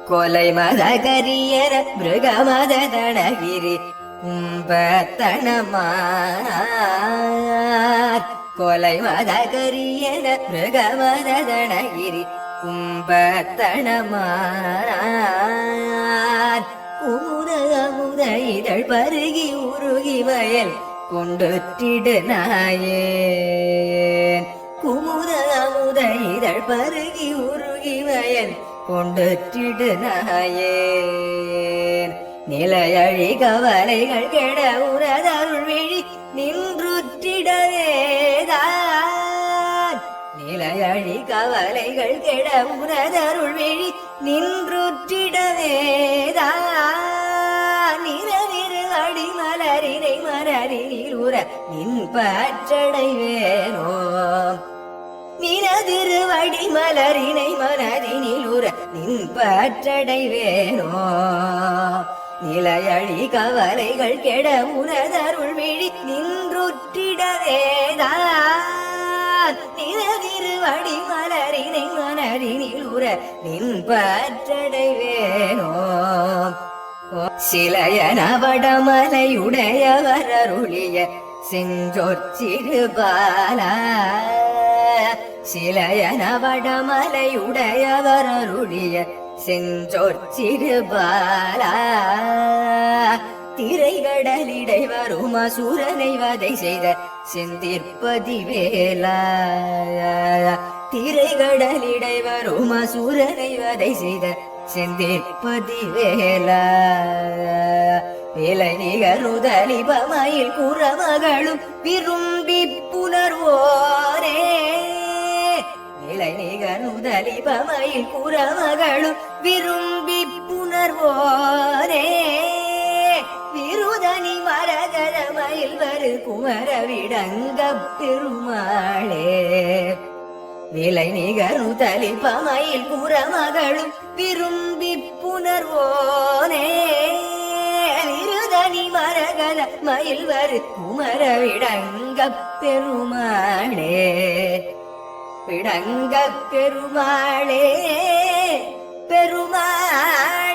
கொலை மத கரியர மிருகமத தடகிரி கும்பத்தனமார் கொலை மத கரியர மிருகமத தடகிரி கும்பத்தனமார் குமுத அமுத இதழ் பருகி உருகி வயல் கொண்டுற்றிடு நாயேன் குமுத அமுத இதழ் பருகி உருகி வயல் கொண்டுற்றிடு நாயேன் நிலையழி கவலைகள் கெட உனதருள் விழி நின்றுற்றிடவேதான் நிலையழி கவலைகள் கெட உனதருள் விழி நின்றுற்றிடவேதான் நிறவிரு அடிமலரினை மலரினில் உற நின் பற்றடைவேனோ நினதிருவடி மலரினை மனதினில் உற நின் பற்றடைவேனோ நிலையழி கவலைகள் கெட உனதருள் விழி நின்றுற்றிடவேதான் நினதிருவடி மலரினை மனதினில் உற நின் பற்றடைவேனோ சிலையன வடமலையுடையவர் அருளிய செஞ்சொற்சிறுபாலா சிலையன வடமலையுடையவர் அருளிய செஞ்சொற்சிறுபாலா திரைகடலிடை வரும் அசுரனை வதை செய்த செந்திற்பதி வேலா திரைகடலிடை வரும் அசுரனை வதை செய்த செந்திற்பதி வேலா விலை நிகருதலிபமயில் குறமகளும் விரும்பி புணர்வோரே விலை நிகருதலிபமயில் குறமகளும் விரும்பி புணர்வோரே விருதனி மரகரமயில் வரு குமர விடங்க பெருமாளே விலை நிகருதலிபமயில் குறமகளும் விரும்பி புணர்வோனே விருதனி மரகத மயில் வரு குமர விடங்க பெருமாளே விடங்க பெருமாளே பெருமாள்